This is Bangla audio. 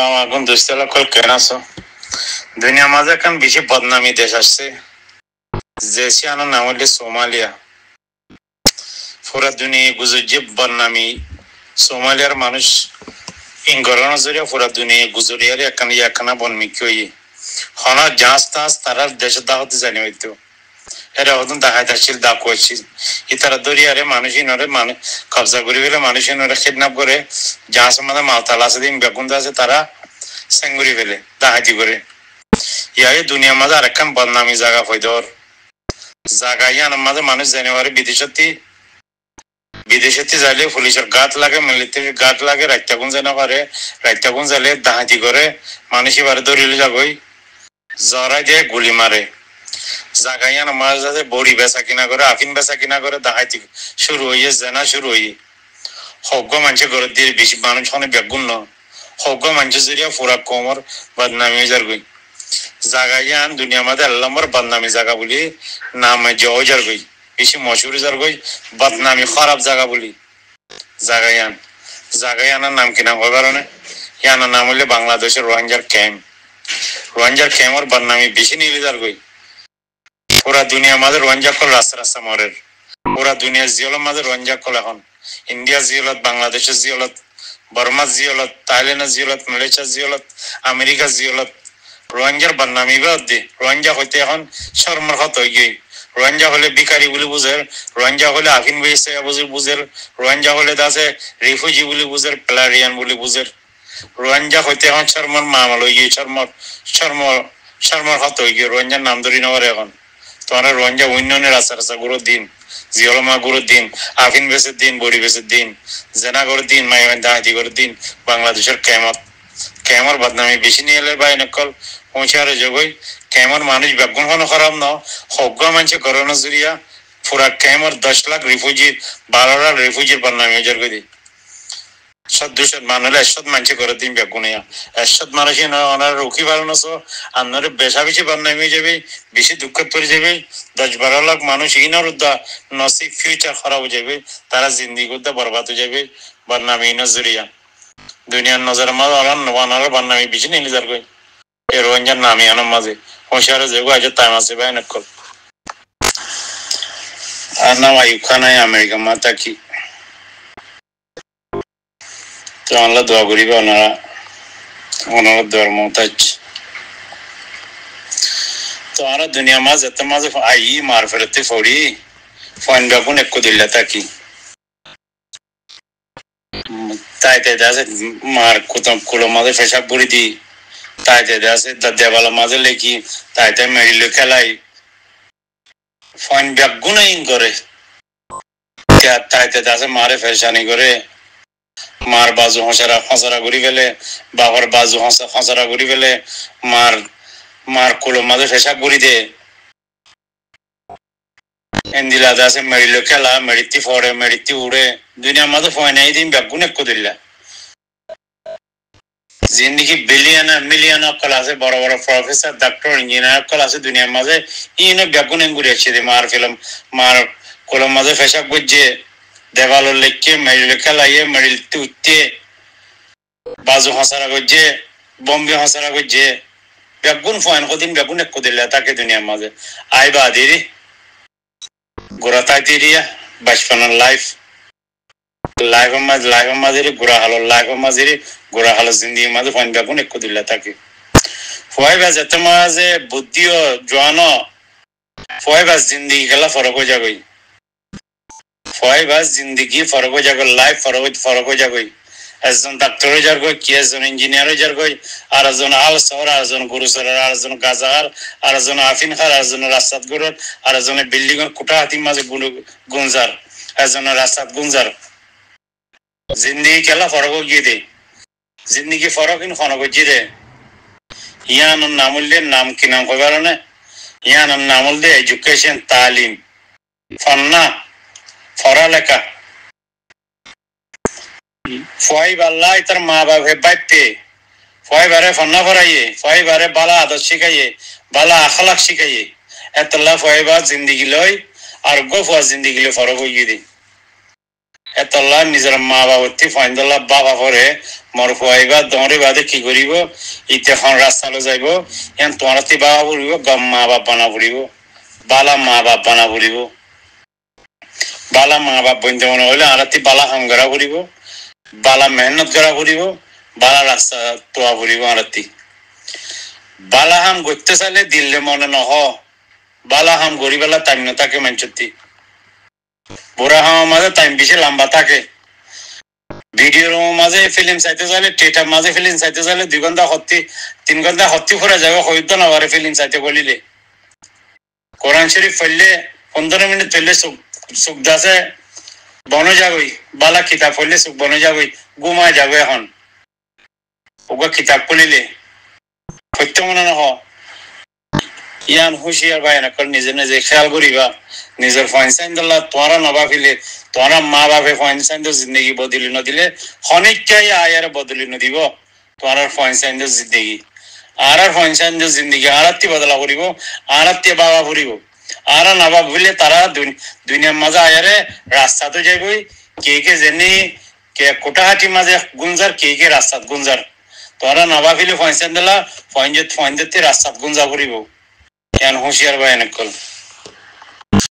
আমার এখন দুইতলা কল কেন আছো দুনিয়ার মাঝে এখন বেশি বদনামি দেশ আসছে যে সিয়ানোর নাম হইলে সোমালিয়া পুরা দুনিয়া গুজরিয়ে বদনামি সোমালিয়ার মানুষ ইংগরণ জরিয়া পুরা দুনিয়া গুজরিয়ারে একখানা বনমিকি হইয়ে হন জাহাজ তাহাজ তারা দেশের দাহতে জানি হইতো এরা হতন দেখাইতে আসছিল ডাকু আসছিল ইতারা দরিয়ারে মানুষ ইনরে মানুষ কবজা করি ফেলে মানুষ ইনরে কিডন্যাপ করে জাহাজের মধ্যে মালতাল আছে দিন বেগুন আছে তারা সেঙ্গুরি ফেলে ডাকাতি করে ইয়াই দুনিয়ার মাঝে আরেকখান বদনামি জায়গা হইদর জায়গা ইয়ানোর মাঝে মানুষ জানুয়ারি বিদেশে যাইলে পুলিশের গাত লাগে মিলিটারির গাত লাগে রাত্যাগুন যেন করে রাত্যাগুন যাইলে ডাহাতি করে মানুষ এবারে দৌড়িলে যাবই জড়াই দিয়ে গুলি মারে জায়গা ইয়ানোর মাঝে যাতে বড়ি বেচা কিনা করে আফিন বেচা কিনা করে ডাহাতি শুরু হইয়ে জেনা শুরু হইয়ে হজ্ঞ মানুষে ঘরের দিয়ে বেশি মানুষ অনেক বেগুন ন হজ্ঞ মানুষের জরিয়া পুরা কোমর বদনামি যার গই জায়গা ইয়ান দুনিয়ার মাঝে আল্লাহর বদনামি জায়গা বলি নাম যাও যার গই বেশি মশহুর যার গই বদনামি খারাপ জায়গা বলি জায়গা ইয়ানের নাম কিনা হওয়ার কারণে ইয়ানের নাম হইলে বাংলাদেশের রোহিঙ্গার ক্যাম্পর বদনামি বেশি নিলে যার গই পুরা দুনিয়ার মাঝে রোহিঙ্গা কল রাস্তা মরের পুরা দুনিয়ার জিয়লের মাঝে রোহিঙ্গা কল এখন ইন্ডিয়া জিয়লত বাংলাদেশের জিয়লত বর্মা জিয়লত থাইল্যান্ডের জিয়লত মালয়েশিয়ার জিয়লত আমেরিকার জিয়লত রোহিঙ্গার বদনামি বাদ দি রোহিঙ্গা হইতে এখন শর্মার হত হয়ে গই রোহিঙ্গা হলে ভিখারি বলে বুঝের রোহিঙ্গা হলে আফিন বেসে বুঝের রোহিঙ্গা হলে দাসে রিফিউজি বলে বুঝের প্লারিয়ান বলে বুঝের রোহিঙ্গা হইতে এখন শর্মার মামাল হয়ে গিয়ে শর্মার হত হয়ে গিয়ে রোহিঙ্গার নাম ধরি নেওয়ার এখন তোমার রোহিঙ্গা উন্নয়নের রাস্তা গুরুর দিন জিয়লমা গুরুর দিন আফিন বেসের দিন বড়ি বেসের দিন জেনা করে দিন মাইমান দাহাতি করে দিন বাংলাদেশের ক্যামর বদনামি বেশি নিয়ে এলে বা এনেকল পৌঁছারে জগই ক্যামর মানুষ বেগুন হন খারাপ ন হজ্ঞ মানুষ করোনা জুরিয়া পুরা ক্যামর 10 লাখ রিফিউজি 12 লাখ রিফিউজির বদনামি হয়ে যার গদি 100-200 মানুষ 100 মানুষ করে দিন বেগুনিয়া 100 মানুষ ওনার রুখি পালন আছো আপনার বেশা বেশি বদনামি হয়ে যাবে বেশি দুঃখ পড়ে যাবে 10-12 লাখ মানুষ ইনার নসিব ফিউচার খারাপ হয়ে যাবে তারা জিন্দিগি করতে বরবাদ হয়ে যাবে বদনামি নজরিয়া দুনিয়ার নজর মাঝে ওনার বদনামি বেশি নিয়ে যার গই এই রোহিঙ্গার নামই আনার মাঝে হুঁশিয়ারে যাবো আজ টাইম আছে ভাই নকল আর নাম আইয়ুব খান আমেরিকা মাতা কি তো আল্লাহ দোয়া করিবে ওনারা দোয়ার মহতাজ তো আমরা দুনিয়া মাঝে এত মাঝে আই মার ফেরতে ফড়ি ফোন বেগুন একটু দিল্লা থাকি তাই আছে মার কুলো মাঝে পেশাব ভরি দি তাই আছে দেওয়ালা মাঝে লেখি তাই মেরিল খেলাই ফোন বেগুন করে তাই আছে মারে ফেসানি করে মার বাজু হসারা ঘুরি ফেলে বাবার বাজু হসারা ঘুরি ফেলে মার কুলো মাঝে ফেসাব ঘুরি দে এন্দিলা আছে মেরিল খেলা মেরিতি ফড়ে মেরিতি উড়ে দুনিয়ার মাঝে ফোন এই দিন বেগুন একটু দিল্লা জিন্দিগি মিলিয়ন অকল আছে বড় বড় প্রফেসর ডাক্তার ইঞ্জিনিয়ার অকল আছে দুনিয়ার মাঝে ইনো বেগুন ঘুরে আসছে মার ফিল্ম মার কলম মাঝে ফেসাব করছে দেওয়ালো লেখকে মেরিল খেলাইয়ে মেরিলতে উঠতে বাজু হাসারা করছে বম্বে হাসারা করছে বেগুন ফোন কদিন বেগুন একটু দিল্লা তাকে দুনিয়ার মাঝে আইবা দিরি গোড়া তাই দিরিয়া বাঁচপানোর লাইফের মাঝে লাইফের মাঝে গোড়া হালো জিন্দিগির মাঝে ফোন বেগুন একটু দিল্লা তাকে ফয়বাজ এত মাঝে বুদ্ধিও জোয়ানো ফয়বাজ জিন্দিগি খেলা ফরক হয়ে যাবে ফয়বাজ জিন্দিগি ফরক হয়ে যাবে লাইফ ফরক হয়ে যাবে একজন ডাক্তার হয়ে যার গই কি একজন ইঞ্জিনিয়ার হয়ে যার গই আর একজন আল শহর আর একজন গুরুসর আর একজন গাজাহার আর একজন আফিন খার আর একজন রাস্তাত গুরুর আর একজনের বিল্ডিং এর কুটা হাতির মাঝে গুঞ্জার একজনের রাস্তাত গুঞ্জার জিন্দিগি খেলা ফরক গিয়ে দে জিন্দিগি ফরক ইন ফরক গিয়ে দে ইয়ানোর নাম উল্লে নাম কি নাম কই কারণে ইয়ানোর নাম উল্লে এডুকেশন তালিম ফন্না পড়ালেখা ফয়ব আল্লাহ তার মা বাপে বাইতে ফয়বারে ফন্না পড়াইয়ে ফয়বারে বালা আদত শিখাইয়ে বালা আখলাক শিখাইয়ে এতলা ফয়বা জিন্দিগি লয় আর গোফা জিন্দিগি লয় ফরক হয়ে দি এতলা নিজের মা বাবতী ফাইন্দলা বাবা পরে মর ফুয়াইবা দমরে বাদে কি করিব ইতে এখন রাস্তালে যাইব এখন তোমারতি বাবা পড়িব গম মা বাপ বানা পড়িব বালা মা বাপ বানা পড়িব বালা মা বাপ বন্ধু মনে হলে আরাতি বালা হাম করা পড়িব বালা মেহনত করা পড়িব বালা রাস্তা তোয়া পড়িব আরাতি বালা হাম করতে চাইলে দিল্লে মনে নহ বালা হাম গরিবেলা টাইম না থাকে মানচতি বুড়া হামার মাঝে টাইম বেশি লম্বা থাকে ভিডিওর মাঝে ফিল্ম চাইতে চাইলে থিয়েটার মাঝে ফিল্ম চাইতে চাইলে 2 ঘন্টা 3 ঘন্টা হত্যি করে যাবে হইতো না পারে ফিল্ম চাইতে বলিলে কোরআন শরীফ পড়লে 15 মিনিট পড়লে সুখ দাসে বনে যাবই বালা কিতাব পড়লে সুখ বনে যাবই ঘুমায় যাবে এখন ওকে কিতাব পড়িলে সত্য মনে নহ ইয়ান হুঁশিয়ার ভাই না নিজে নিজে খেয়াল করিবা নিজের ফাইনসাইন্দল্লা তোরা নবাফিলে তোরা মা বাপে ফাইনসাইন্দ জিন্দগি বদলি নদিলে হনিকাই আয়ার বদলি নদিব তোর ফাইনসাইন্দ জিন্দগি আর ফাইনসাইন্দ জিন্দগি আরাত্তি বদলা করিব আরাত্তি বাবা ফুরিব আর নবাব হইলে তারা দুনিয়ার মাঝে আয়ারে রাস্তা তো যাইবই কে জেনি কে কোটাহাটি মাঝে গুঞ্জার কে রাস্তাত গুঞ্জার তোরা নবাফিলে ফাইনসাইন্দলা ফাইনজতে রাস্তাত গুঞ্জা করিব কেন হুঁশিয়ার ভাই নকল